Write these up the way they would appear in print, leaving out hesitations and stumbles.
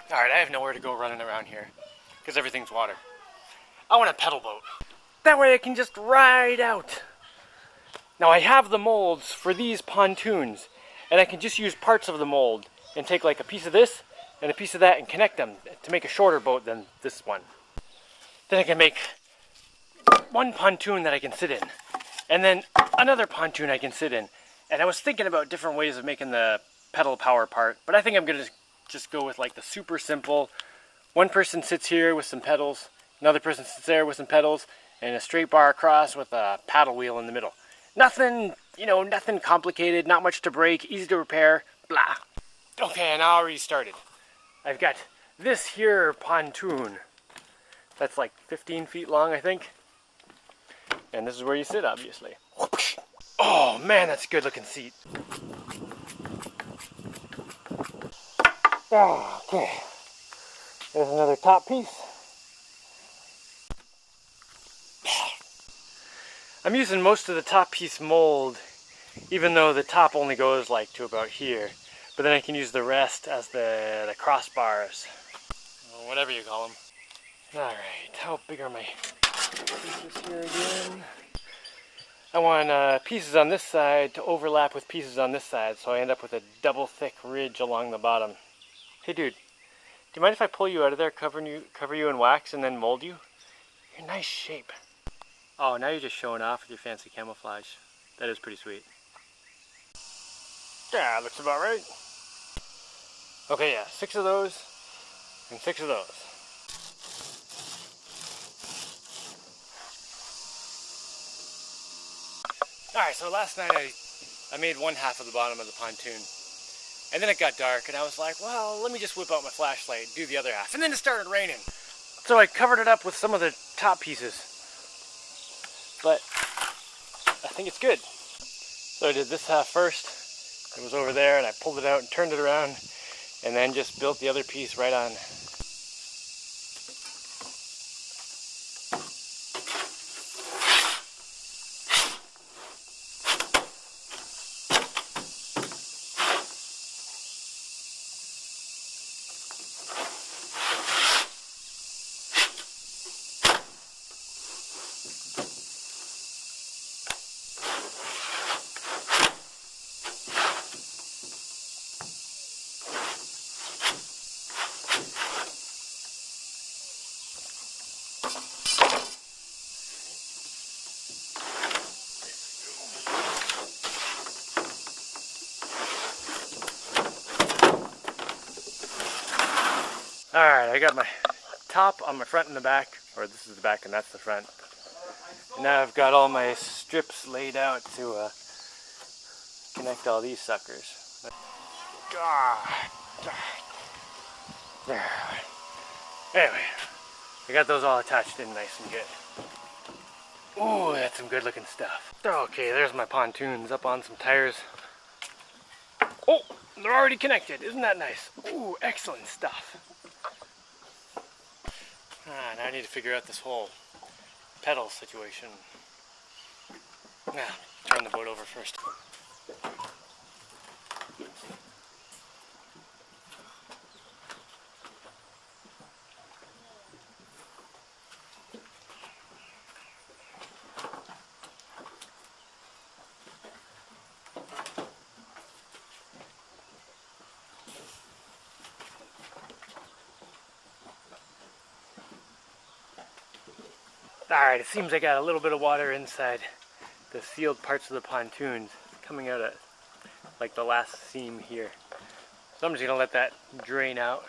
Alright, I have nowhere to go running around here because everything's water. I want a pedal boat. That way I can just ride out. Now I have the molds for these pontoons, and I can just use parts of the mold and take like a piece of this and a piece of that and connect them to make a shorter boat than this one. Then I can make one pontoon that I can sit in, and then another pontoon I can sit in. And I was thinking about different ways of making the pedal power part, but I think I'm gonna just go with like the super simple. One person sits here with some pedals, another person sits there with some pedals, and a straight bar across with a paddle wheel in the middle. Nothing, nothing complicated, not much to break, easy to repair, blah. Okay, and I already started. I've got this here pontoon. That's like 15 feet long, I think. And this is where you sit, obviously. Oh man, that's a good looking seat. Oh, okay. There's another top piece. I'm using most of the top piece mold, even though the top only goes like to about here. But then I can use the rest as the crossbars, or whatever you call them. Alright, how big are my pieces here again? I want pieces on this side to overlap with pieces on this side, so I end up with a double thick ridge along the bottom. Hey dude, do you mind if I pull you out of there, cover you in wax, and then mold you? You're in nice shape. Oh, now you're just showing off with your fancy camouflage. That is pretty sweet. Yeah, looks about right. Okay, yeah, 6 of those, and 6 of those. Alright, so last night I made one half of the bottom of the pontoon. And then it got dark, and I was like, well, let me just whip out my flashlight and do the other half. And then it started raining. So I covered it up with some of the top pieces. But I think it's good. So I did this half first. It was over there, and I pulled it out and turned it around, and then just built the other piece right on. Alright, I got my top on my front and the back, or this is the back and that's the front. And now I've got all my strips laid out to connect all these suckers. There. Anyway, I got those all attached in nice and good. Ooh, that's some good looking stuff. Okay, there's my pontoons up on some tires. Oh, they're already connected. Isn't that nice? Ooh, excellent stuff. Now I need to figure out this whole pedal situation. Turn the boat over first. Alright, it seems I got a little bit of water inside the sealed parts of the pontoons coming out at like the last seam here. So I'm just going to let that drain out.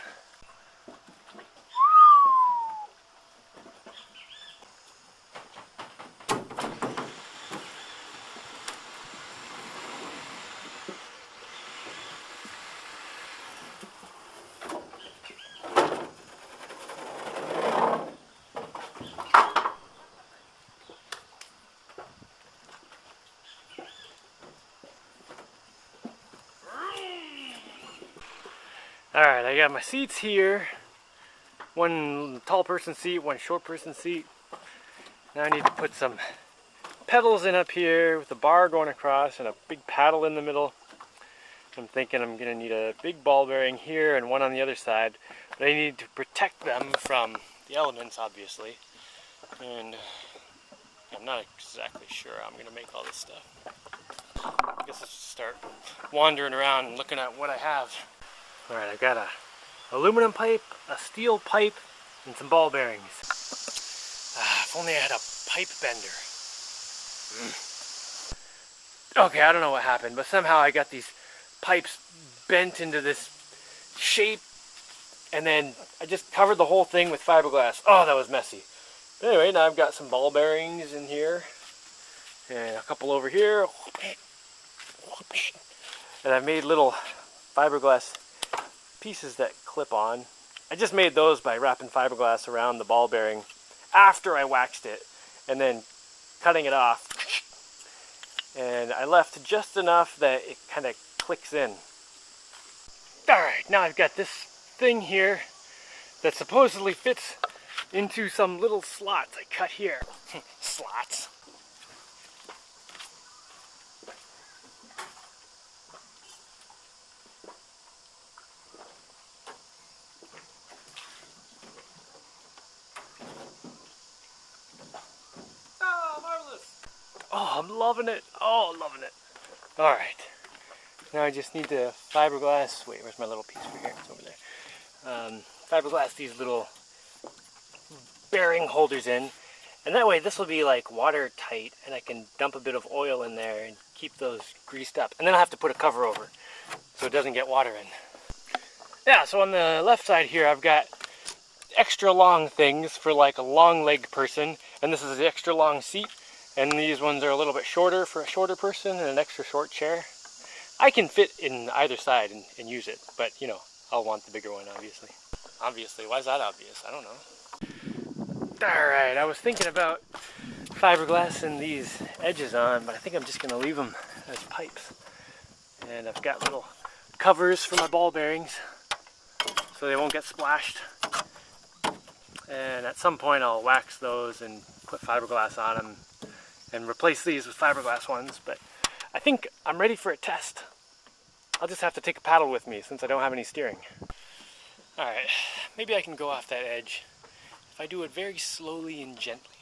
Alright, I got my seats here. One tall person seat, one short person seat. Now I need to put some pedals in up here with the bar going across and a big paddle in the middle. I'm thinking I'm going to need a big ball bearing here and one on the other side. But I need to protect them from the elements, obviously. And I'm not exactly sure how I'm going to make all this stuff. I guess let's just start wandering around and looking at what I have. Alright, I've got a aluminum pipe, a steel pipe, and some ball bearings. If only I had a pipe bender. Okay, I don't know what happened, but somehow I got these pipes bent into this shape, and then I just covered the whole thing with fiberglass. Oh, that was messy. But anyway, now I've got some ball bearings in here, and a couple over here. And I've made little fiberglass pieces that clip on. I just made those by wrapping fiberglass around the ball bearing after I waxed it, and then cutting it off. And I left just enough that it kind of clicks in. Alright, now I've got this thing here that supposedly fits into some little slots I cut here. Slots. Oh, marvelous! Oh, I'm loving it. Oh, loving it. Alright. Now I just need to fiberglass. Wait, where's my little piece over here? It's over there. Fiberglass these little bearing holders in. And that way this will be like watertight, and I can dump a bit of oil in there and keep those greased up. And then I'll have to put a cover over so it doesn't get water in. Yeah, so on the left side here I've got extra long things for like a long legged person. And this is the extra long seat. And these ones are a little bit shorter for a shorter person and an extra short chair. I can fit in either side and use it, but you know, I'll want the bigger one, obviously. Obviously, why is that obvious? I don't know. Alright, I was thinking about fiberglass and these edges on, but I think I'm just going to leave them as pipes. And I've got little covers for my ball bearings so they won't get splashed. And at some point I'll wax those and put fiberglass on them and replace these with fiberglass ones, but I think I'm ready for a test. I'll just have to take a paddle with me since I don't have any steering. Alright, maybe I can go off that edge if I do it very slowly and gently.